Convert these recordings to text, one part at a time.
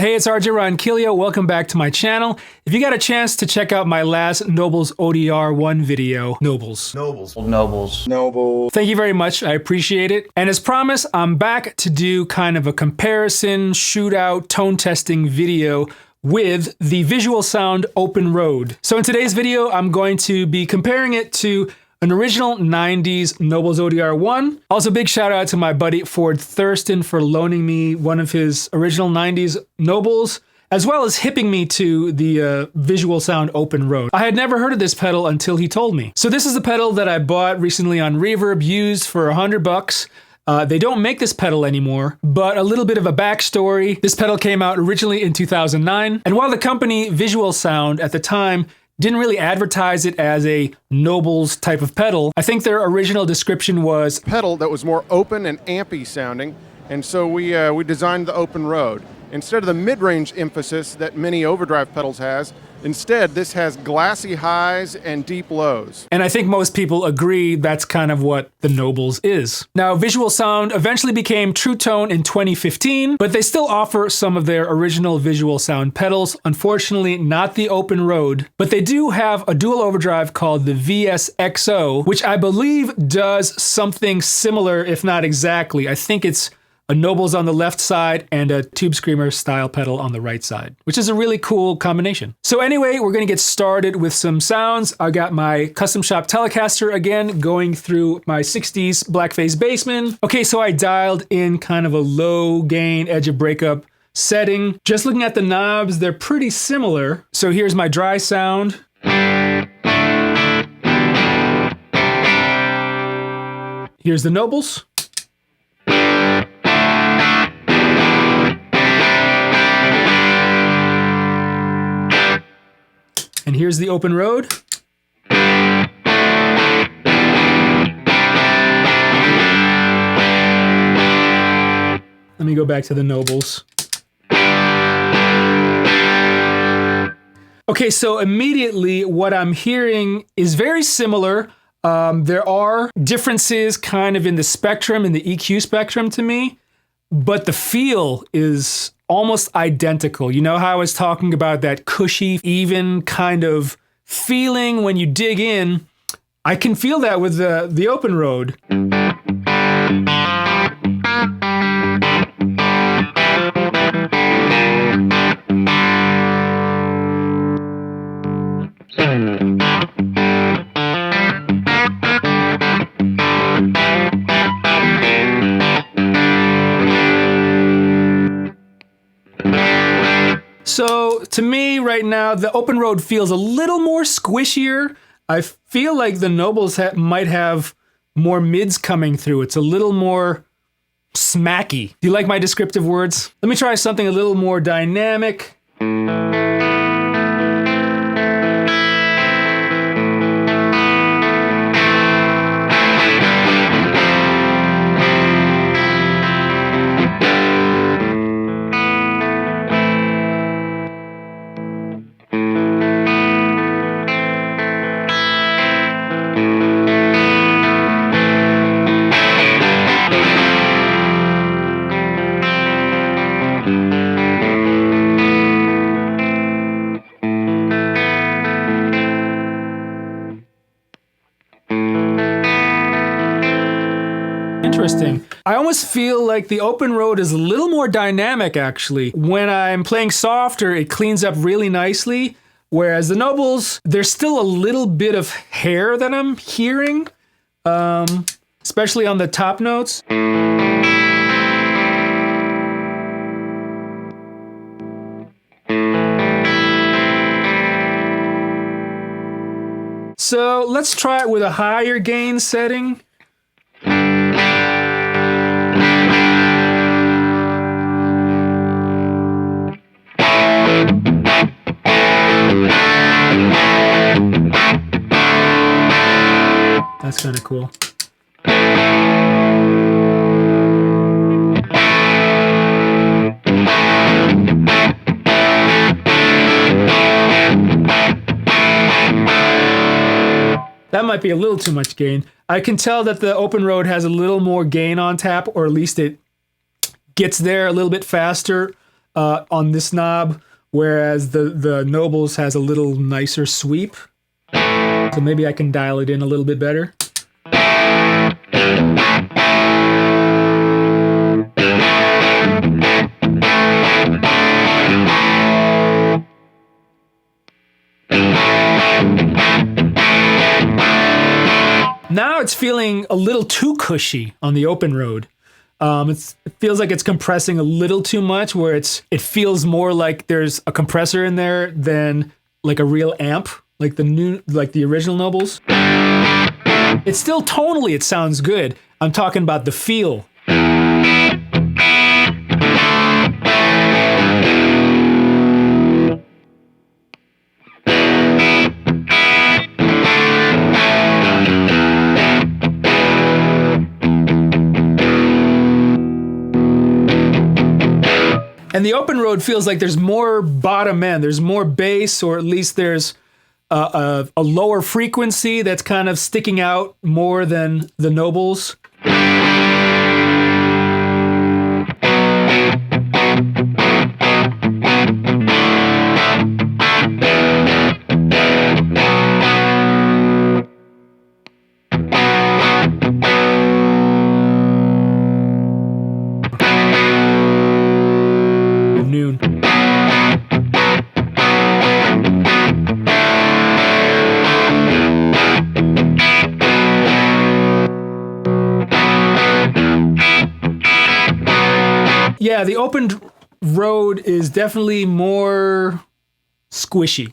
Hey, it's RJ Ronquillo. Welcome back to my channel. If you got a chance to check out my last Nobels ODR-1 video, Nobels. Thank you very much. I appreciate it. And as promised, I'm back to do kind of a comparison, shootout, tone testing video with the visual sound Open Road. So in today's video, I'm going to be comparing it to an original 90s Nobels ODR-1. Also, big shout out to my buddy Ford Thurston for loaning me one of his original 90s Nobels, as well as hipping me to the visual sound Open Road. I had never heard of this pedal until he told me. So this is a pedal that I bought recently on Reverb, used for $100. They don't make this pedal anymore, but a little bit of a backstory. This pedal came out originally in 2009, and while the company Visual Sound at the time didn't really advertise it as a Nobels type of pedal, I think their original description was pedal that was more open and ampy sounding, and so we designed the Open Road. Instead of the mid-range emphasis that many Overdrive pedals has, instead this has glassy highs and deep lows. And I think most people agree that's kind of what the Nobels is. Now, Visual Sound eventually became True Tone in 2015, but they still offer some of their original Visual Sound pedals. Unfortunately, not the Open Road, but they do have a dual overdrive called the VSXO, which I believe does something similar, if not exactly. I think it's a Nobels on the left side and a Tube Screamer style pedal on the right side, which is a really cool combination. So anyway, we're gonna get started with some sounds. I got my custom shop Telecaster again, going through my 60s Blackface Bassman. Okay, so I dialed in kind of a low gain edge of breakup setting. Just looking at the knobs, they're pretty similar. So here's my dry sound. Here's the Nobels. And here's the Open Road. Let me go back to the Nobels. Okay, so immediately what I'm hearing is very similar. There are differences kind of in the spectrum, in the EQ spectrum to me, but the feel is almost identical. You know how I was talking about that cushy, even kind of feeling when you dig in? I can feel that with the Open Road. So to me right now, the Open Road feels a little more squishier. I feel like the Nobels might have more mids coming through. It's a little more smacky. Do you like my descriptive words? Let me try something a little more dynamic. Interesting. I almost feel like the Open Road is a little more dynamic, actually. When I'm playing softer, it cleans up really nicely, whereas the Nobels, there's still a little bit of hair that I'm hearing, especially on the top notes. So let's try it with a higher gain setting. That's kind of cool. That might be a little too much gain. I can tell that the Open Road has a little more gain on tap, or at least it gets there a little bit faster. on this knob, whereas the Nobles has a little nicer sweep. So maybe I can dial it in a little bit better. Now it's feeling a little too cushy on the open road. It feels like it's compressing a little too much, where it feels more like there's a compressor in there than like a real amp, like the original Nobles. It's still tonally, it sounds good. I'm talking about the feel. And the open road feels like there's more bottom end, there's more bass, or at least there's a lower frequency that's kind of sticking out more than the Nobles. Yeah, the opened road is definitely more squishy.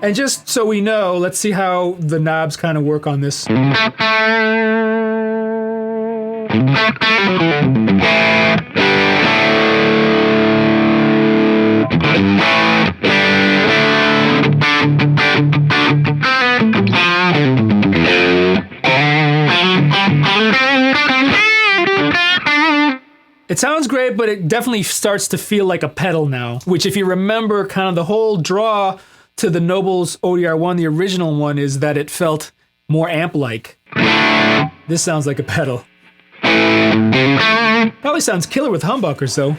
And just so we know, let's see how the knobs kind of work on this. It sounds great, but it definitely starts to feel like a pedal now, which if you remember, kind of the whole draw to the Nobels ODR-1, the original one, is that it felt more amp-like. This sounds like a pedal. Probably sounds killer with humbuckers, though.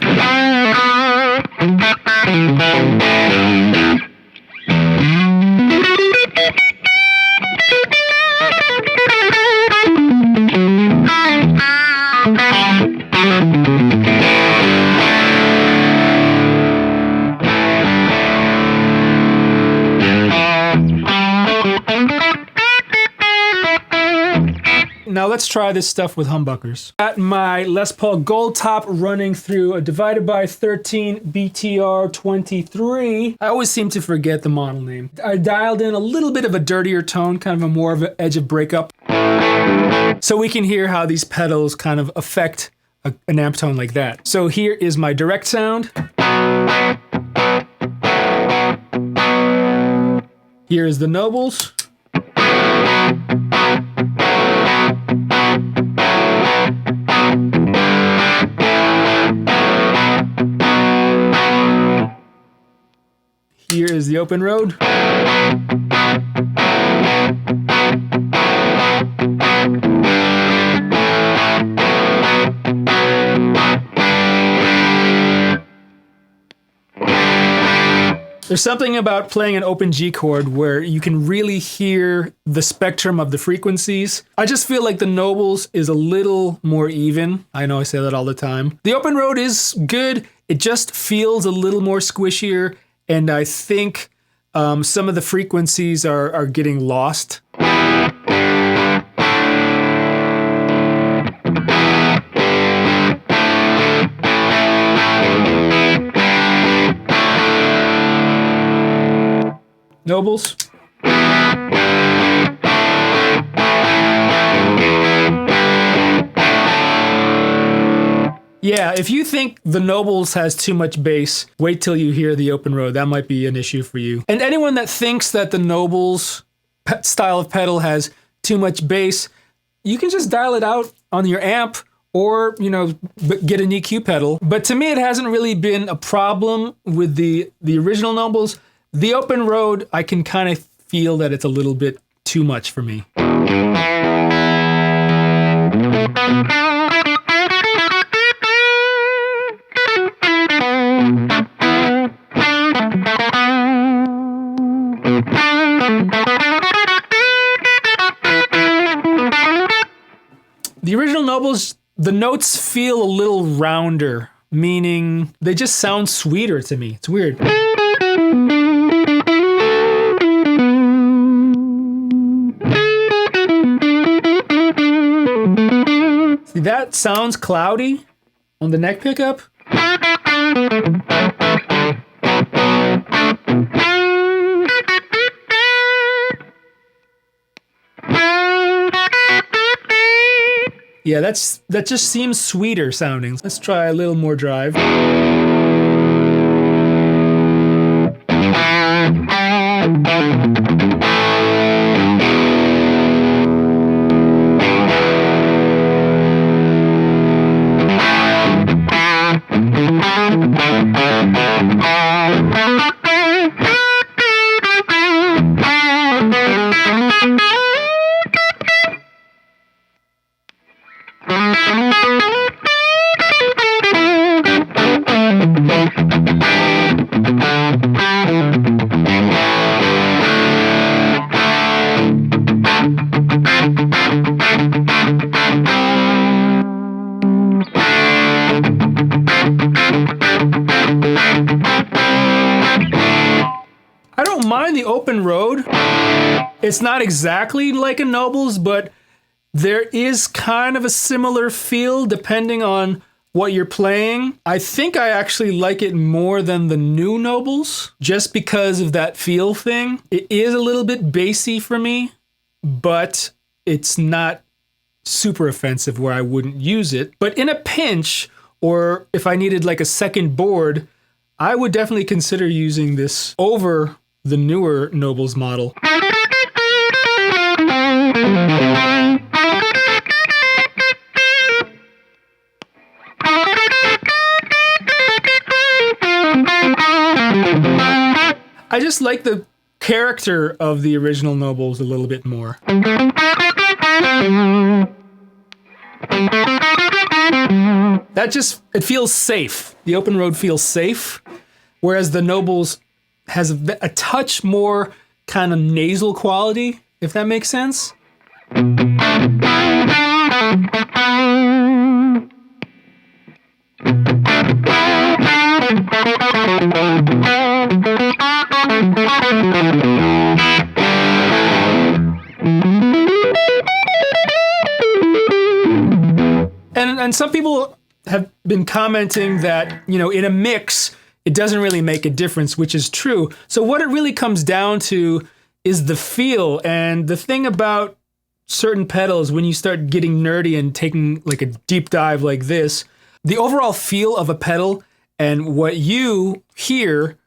Now let's try this stuff with humbuckers. Got my Les Paul Gold Top running through a divided by 13 BTR-23. I always seem to forget the model name. I dialed in a little bit of a dirtier tone, kind of a more of an edge of breakup, so we can hear how these pedals kind of affect an amp tone like that. So here is my direct sound. Here is the Nobles. Here is the open road. There's something about playing an open G chord where you can really hear the spectrum of the frequencies. I just feel like the Nobles is a little more even. I know I say that all the time. The open road is good. It just feels a little more squishier, and I think some of the frequencies are getting lost. Nobles. Yeah, if you think the Nobles has too much bass, wait till you hear the open road. That might be an issue for you. And anyone that thinks that the Nobles style of pedal has too much bass, you can just dial it out on your amp or, you know, get an EQ pedal. But to me, it hasn't really been a problem with the original Nobles. The open road, I can kind of feel that it's a little bit too much for me. Nobles, the notes feel a little rounder, meaning they just sound sweeter to me. It's weird. See, that sounds cloudy on the neck pickup. Yeah, that just seems sweeter sounding. Let's try a little more drive. I don't mind the open road. It's not exactly like a Nobles, but there is kind of a similar feel depending on what you're playing. I think I actually like it more than the new Nobles just because of that feel thing. It is a little bit bassy for me, but it's not super offensive where I wouldn't use it. But in a pinch, or if I needed like a second board, I would definitely consider using this over the newer Nobles model. I just like the character of the original Nobles a little bit more. It feels safe. The open road feels safe, whereas the Nobles has a touch more kind of nasal quality, if that makes sense. And some people have been commenting that, you know, in a mix, it doesn't really make a difference, which is true. So what it really comes down to is the feel. And the thing about certain pedals, when you start getting nerdy and taking like a deep dive like this, the overall feel of a pedal and what you hear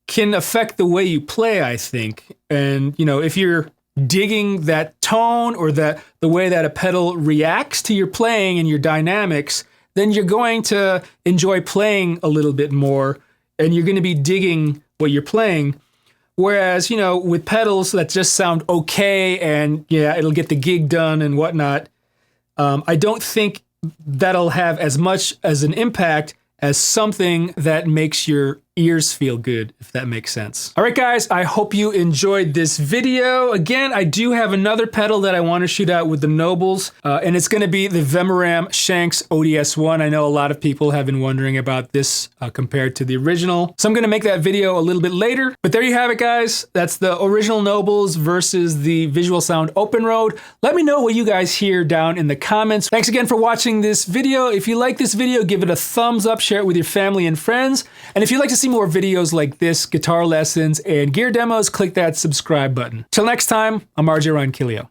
can affect the way you play, I think. And, you know, if you're digging that tone or the way that a pedal reacts to your playing and your dynamics, then you're going to enjoy playing a little bit more and you're going to be digging what you're playing. Whereas, you know, with pedals that just sound okay and yeah, it'll get the gig done and whatnot, I don't think that'll have as much as an impact as something that makes your ears feel good, if that makes sense. All right, guys, I hope you enjoyed this video. Again, I do have another pedal that I want to shoot out with the Nobles, and it's going to be the Vemoram Shanks ODS-1. I know a lot of people have been wondering about this compared to the original, so I'm going to make that video a little bit later. But there you have it, guys. That's the original Nobles versus the Visual Sound Open Road. Let me know what you guys hear down in the comments. Thanks again for watching this video. If you like this video, give it a thumbs up, share it with your family and friends. And if you'd like to see more videos like this, guitar lessons and gear demos, click that subscribe button. Till next time, I'm RJ Ronquillo.